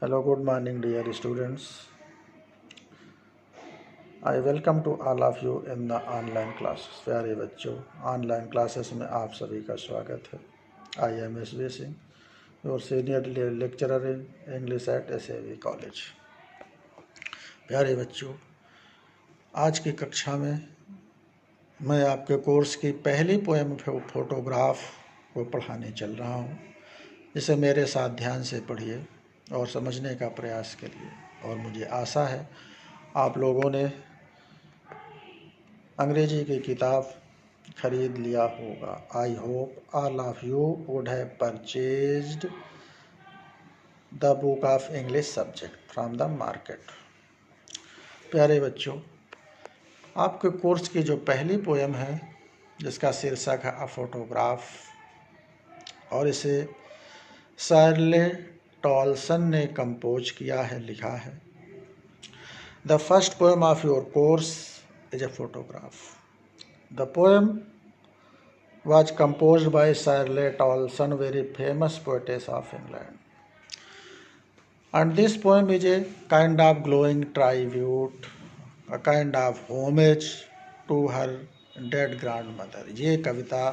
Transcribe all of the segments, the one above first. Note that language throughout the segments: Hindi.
Hello, good morning, dear students. I welcome to all of you in the online classes. प्यारे बच्चों, ऑनलाइन क्लासेस में आप सभी का स्वागत है। I am S V Singh, your senior lecturer in English at SAV college. प्यारे बच्चों, आज की कक्षा में मैं आपके कोर्स की पहली पोएम फोटोग्राफ को पढ़ाने चल रहा हूँ, जिसे मेरे साथ ध्यान से पढ़िए और समझने का प्रयास करिए। और मुझे आशा है आप लोगों ने अंग्रेजी की किताब खरीद लिया होगा। I hope all of you would have purchased the book of English subject from the market. प्यारे बच्चों, आपके कोर्स की जो पहली पोएम है, जिसका शीर्षक है अ फोटोग्राफ, और इसे शार्ले टॉलसन ने कंपोज किया है, लिखा है। The first poem of your course is a photograph. The poem was composed by Charlotte Olson, very famous poetess of England. And this poem is a kind of glowing tribute, a kind of homage to her dead grandmother. ये कविता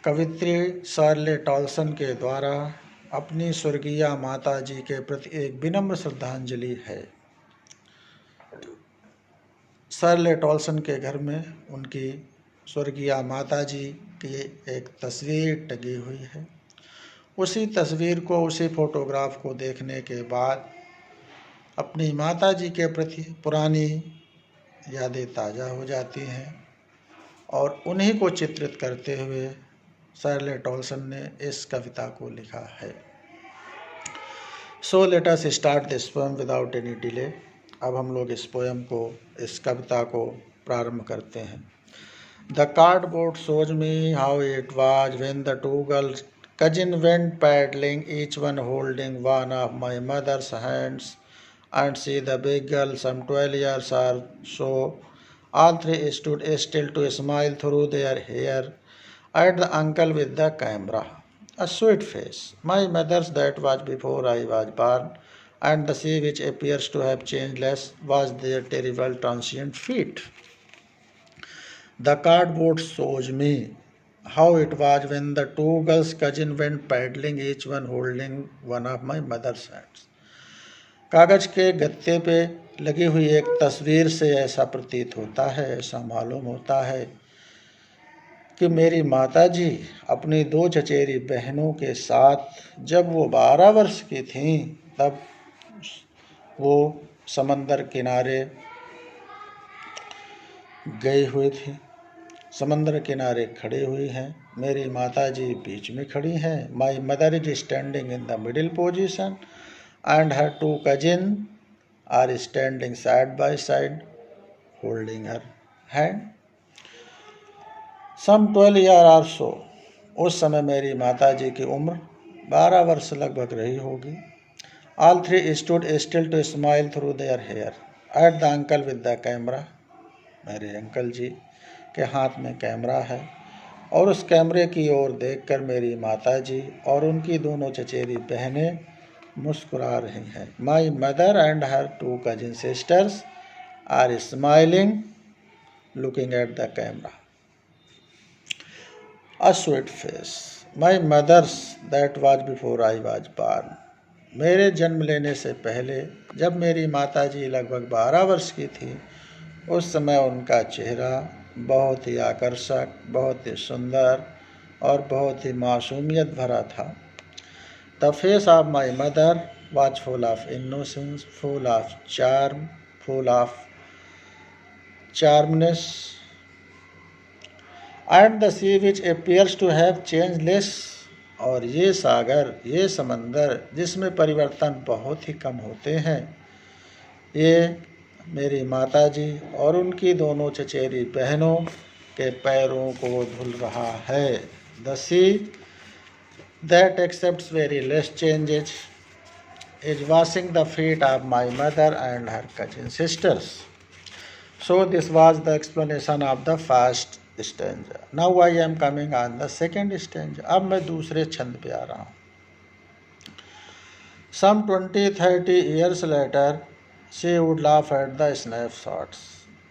कवित्री शार्लेट टॉलसन के द्वारा अपनी स्वर्गीय माता जी के प्रति एक विनम्र श्रद्धांजलि है। शार्लेट टॉलसन के घर में उनकी स्वर्गीय माता जी की एक तस्वीर टंगी हुई है। उसी तस्वीर को, उसी फोटोग्राफ को देखने के बाद अपनी माता जी के प्रति पुरानी यादें ताज़ा हो जाती हैं, और उन्हीं को चित्रित करते हुए शार्लेट टॉलसन ने इस कविता को लिखा है। So let us start this poem without any delay. अब हम लोग इस पोएम को, इस कविता को प्रारंभ करते हैं। The cardboard shows me how it was when the two girls cousin went paddling, each one holding one of my mother's hands, and see the big girl, some 12 years or so. All three stood still to smile through their hair at the uncle with the camera. A sweet face, my mother's, that was before I was born, and the sea, which appears to have changed less, was their terrible transient feat. The cardboard shows me how it was when the two girls' cousins went paddling, each one holding one of my mother's hands. कागज के गत्ते पे लगी हुई एक तस्वीर से ऐसा प्रतीत होता है, ऐसा मालूम होता है कि मेरी माताजी अपनी दो चचेरी बहनों के साथ जब वो 12 वर्ष की थीं, तब वो समंदर किनारे गई हुई थी। समंदर किनारे खड़ी हुई हैं। मेरी माताजी बीच में खड़ी हैं। My mother is standing in the middle position and her two cousin are standing side by side holding her hand. Some 12 year or so, उस समय मेरी माताजी की उम्र 12 वर्ष लगभग रही होगी। All three stood still to smile through their hair at the uncle with the camera, मेरे अंकल जी के हाथ में कैमरा है, और उस कैमरे की ओर देखकर मेरी माताजी और उनकी दोनों चचेरी बहनें मुस्कुरा रही हैं। My mother and her two cousin sisters are smiling looking at the camera. A sweet face, my mother's, that was before I was born, मेरे जन्म लेने से पहले, जब मेरी माताजी लगभग 12 वर्ष की थी, उस समय उनका चेहरा बहुत ही आकर्षक, बहुत ही सुंदर और बहुत ही मासूमियत भरा था। The face of my mother was full of innocence, full of charm, full of charmness, and the sea which appears to have change less, और ये सागर, ये समंदर जिसमें परिवर्तन बहुत ही कम होते हैं, ये मेरी माताजी और उनकी दोनों चचेरी बहनों के पैरों को धुल रहा है। The see that accepts very less changes is washing the feet of my mother and her cousin sisters. So this was the explanation of the first stanza. Now I am coming on the second stanza. अब मैं दूसरे छंद पे आ रहा हूँ। Some 20-30 years later, she would laugh at the snapshots.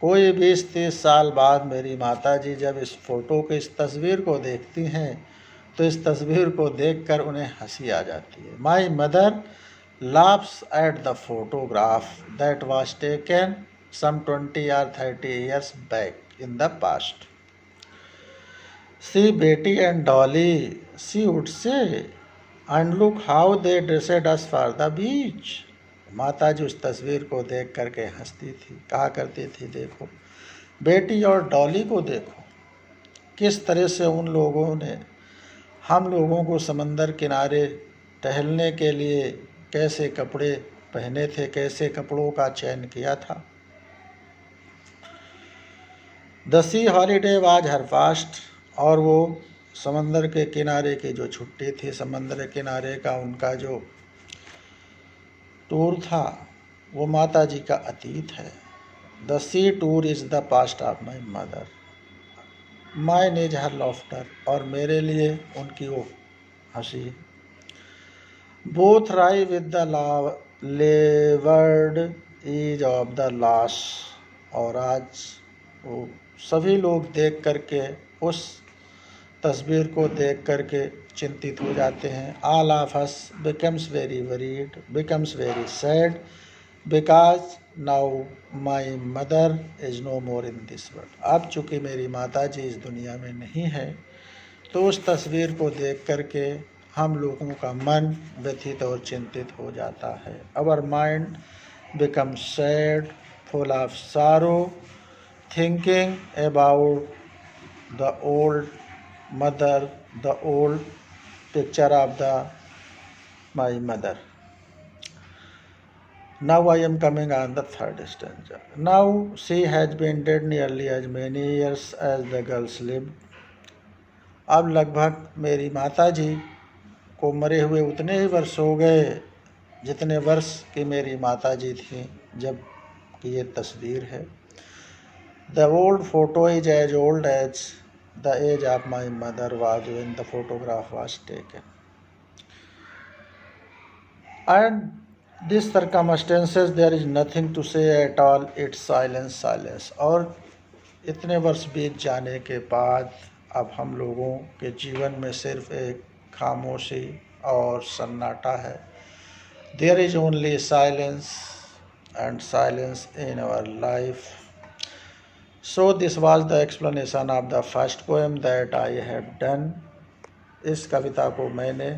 कोई 20-30 साल बाद मेरी माताजी जब इस फ़ोटो को, इस तस्वीर को देखती हैं तो इस तस्वीर को देखकर उन्हें हंसी आ जाती है. My mother laughs at the photograph that was taken some 20 or 30 years back in the past. See Betty and Dolly, she would say, and look how they dressed us for the beach. माता जी उस तस्वीर को देख करके हंसती थी, कहा करती थी, देखो बेटी और डॉली को देखो, किस तरह से उन लोगों ने हम लोगों को समंदर किनारे टहलने के लिए कैसे कपड़े पहने थे, कैसे कपड़ों का चयन किया था. The C holiday was her past, और वो समंदर के किनारे की जो छुट्टी थी, समंदर के किनारे का उनका जो टूर था, वो माता जी का अतीत है. The sea tour is the past of my mother, mine is her laughter, और मेरे लिए उनकी वो हंसी. Both rye with the levered is of the loss, और आज वो सभी लोग देख करके, उस तस्वीर को देख करके चिंतित हो जाते हैं. All of us becomes very worried, becomes very sad, because now my mother is no more in this world. अब चूँकि मेरी माता जी इस दुनिया में नहीं है, तो उस तस्वीर को देख करके हम लोगों का मन व्यथित और चिंतित हो जाता है. Our mind becomes sad, full of sorrow, thinking about the old mother, the old picture of my mother. Now I am coming on the third stanza. Now she has been dead nearly as many years as the girls lived. अब लगभग मेरी माता जी को मरे हुए उतने ही वर्ष हो गए जितने वर्ष की मेरी माता जी थी जब की ये तस्वीर है. The old photo is as old as the age of my mother was when the photograph was taken. And these circumstances there is nothing to say at all. It's silence, silence. और इतने वर्ष बीत जाने के बाद अब हम लोगों के जीवन में सिर्फ एक खामोशी और सन्नाटा है. There is only silence and silence in our life. So this was the explanation of the first poem that I have done. इस कविता को मैंने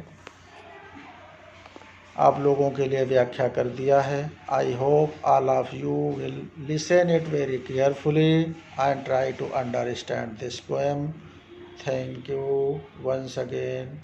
आप लोगों के लिए व्याख्या कर दिया है. I hope all of you will listen it very carefully and try to understand this poem. Thank you once again.